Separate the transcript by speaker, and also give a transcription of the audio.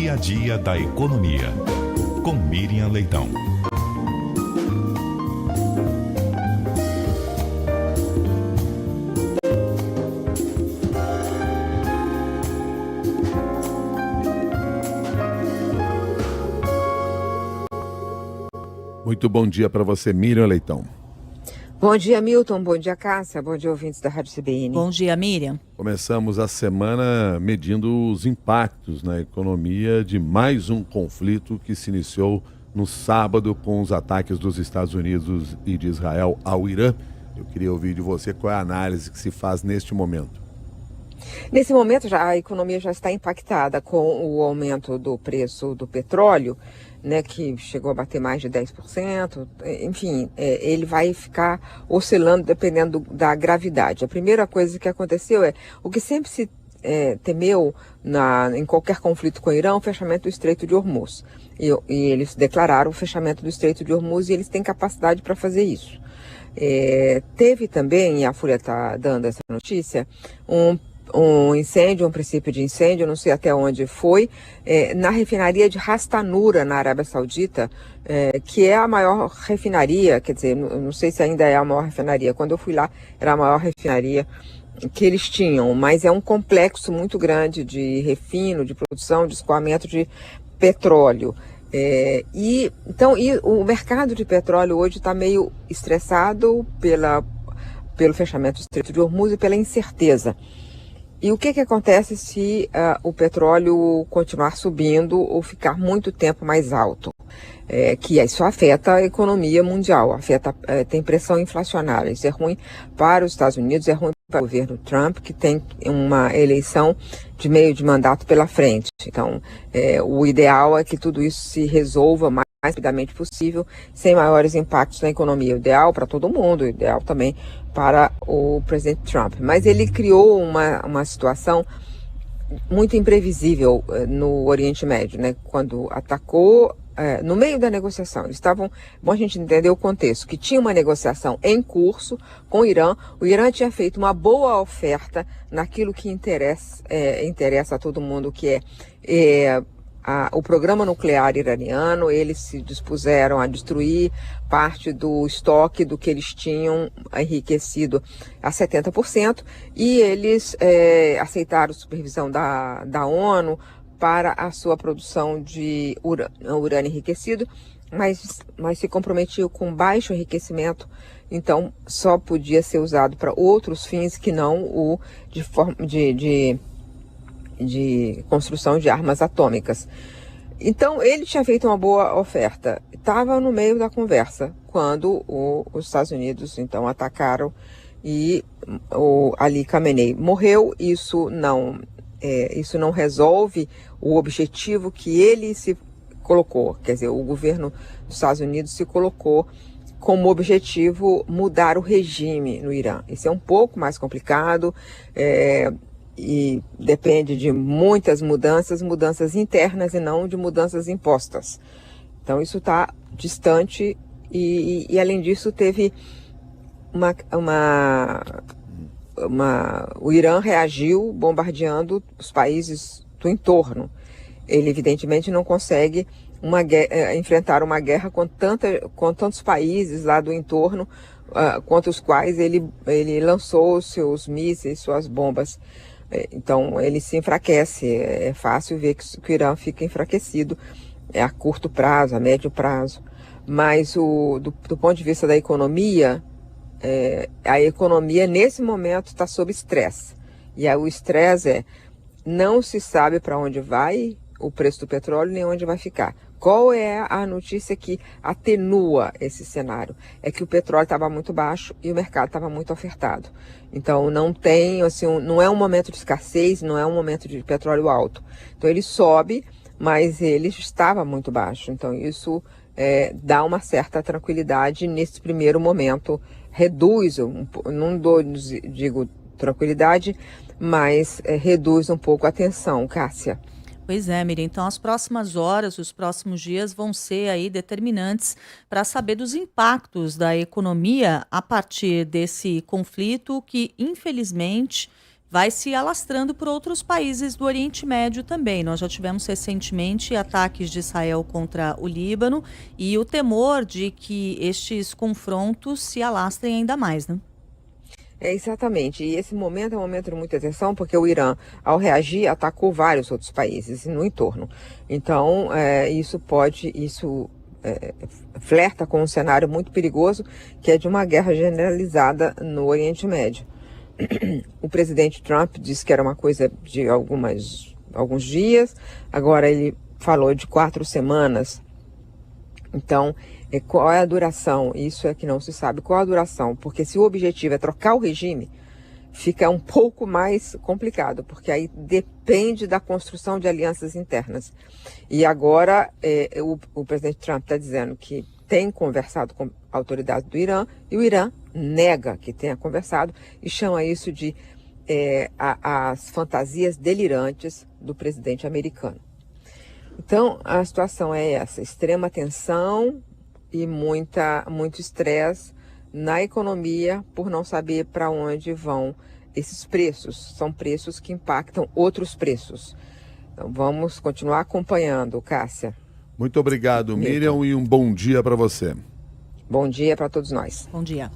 Speaker 1: dia a dia da economia, com Miriam Leitão.
Speaker 2: Muito bom dia para você, Miriam Leitão.
Speaker 3: Bom dia, Milton. Bom dia, Cássia. Bom dia, ouvintes da Rádio CBN.
Speaker 4: Bom dia, Miriam.
Speaker 2: Começamos a semana medindo os impactos na economia de mais um conflito que se iniciou no sábado com os ataques dos Estados Unidos e de Israel ao Irã. Eu queria ouvir de você qual é a análise que se faz neste momento.
Speaker 3: Nesse momento, a economia já está impactada com o aumento do preço do petróleo, né, que chegou a bater mais de 10%. Enfim, ele vai ficar oscilando dependendo da gravidade. A primeira coisa que aconteceu é o que sempre se temeu em qualquer conflito com o Irã, o fechamento do Estreito de Hormuz. E eles declararam o fechamento do Estreito de Hormuz e eles têm capacidade para fazer isso. Teve também, e a Folha está dando essa notícia, um incêndio, um princípio de incêndio, não sei até onde foi, na refinaria de Ras Tanura, na Arábia Saudita, que é a maior refinaria, quer dizer, não sei se ainda é a maior refinaria. Quando eu fui lá, era a maior refinaria que eles tinham, mas é um complexo muito grande de refino, de produção, de escoamento de petróleo. E o mercado de petróleo hoje está meio estressado pelo fechamento do Estreito de Hormuz e pela incerteza. E o que acontece se o petróleo continuar subindo ou ficar muito tempo mais alto? Que isso afeta a economia mundial, tem pressão inflacionária. Isso é ruim para os Estados Unidos, é ruim para o governo Trump, que tem uma eleição de meio de mandato pela frente. Então, o ideal é que tudo isso se resolva o mais rapidamente possível, sem maiores impactos na economia. O ideal para todo mundo, o ideal também para o presidente Trump. Mas ele criou uma situação muito imprevisível no Oriente Médio, né? Quando atacou no meio da negociação. Eles estavam, bom a gente entender o contexto, que tinha uma negociação em curso com o Irã. O Irã tinha feito uma boa oferta naquilo que interessa a todo mundo, que o programa nuclear iraniano. Eles se dispuseram a destruir parte do estoque do que eles tinham enriquecido a 70%, e eles aceitaram supervisão da ONU para a sua produção de urânio enriquecido, mas se comprometiu com baixo enriquecimento, então só podia ser usado para outros fins que não o de construção de armas atômicas. Então ele tinha feito uma boa oferta, estava no meio da conversa quando os Estados Unidos então atacaram e o Ali Khamenei morreu. Isso não resolve o objetivo que ele se colocou, quer dizer, o governo dos Estados Unidos se colocou como objetivo mudar o regime no Irã. Isso é um pouco mais complicado e depende de muitas mudanças internas e não de mudanças impostas. Então isso está distante e além disso teve o Irã reagiu bombardeando os países do entorno. Ele evidentemente não consegue enfrentar uma guerra com tantos países lá do entorno, contra os quais ele lançou os seus mísseis, suas bombas. Então ele se enfraquece. É fácil ver que o Irã fica enfraquecido a curto prazo, a médio prazo. Mas do ponto de vista da economia, a economia nesse momento está sob estresse. E aí o estresse não se sabe para onde vai o preço do petróleo nem onde vai ficar. Qual é a notícia que atenua esse cenário? É que o petróleo estava muito baixo e o mercado estava muito ofertado. Então não tem, assim, não é um momento de escassez, não é um momento de petróleo alto. Então ele sobe, mas ele estava muito baixo. Então isso dá uma certa tranquilidade nesse primeiro momento. Reduz, não digo tranquilidade, mas reduz um pouco a tensão, Cássia.
Speaker 4: Pois é, Miriam. Então, as próximas horas, os próximos dias vão ser aí determinantes para saber dos impactos da economia a partir desse conflito que, infelizmente, vai se alastrando por outros países do Oriente Médio também. Nós já tivemos recentemente ataques de Israel contra o Líbano e o temor de que estes confrontos se alastrem ainda mais, né?
Speaker 3: Exatamente, e esse momento é um momento de muita tensão, porque o Irã, ao reagir, atacou vários outros países no entorno. Então, isso flerta com um cenário muito perigoso, que é de uma guerra generalizada no Oriente Médio. O presidente Trump disse que era uma coisa de alguns dias, agora ele falou de 4 semanas. Então, qual é a duração? Isso é que não se sabe. Qual é a duração? Porque se o objetivo é trocar o regime, fica um pouco mais complicado, porque aí depende da construção de alianças internas. E agora o presidente Trump está dizendo que tem conversado com autoridades do Irã, e o Irã nega que tenha conversado e chama isso de as fantasias delirantes do presidente americano. Então, a situação é essa: extrema tensão e muito estresse na economia por não saber para onde vão esses preços. São preços que impactam outros preços. Então, vamos continuar acompanhando, Cássia.
Speaker 2: Muito obrigado, Miriam, e um bom dia para você.
Speaker 3: Bom dia para todos nós.
Speaker 4: Bom dia.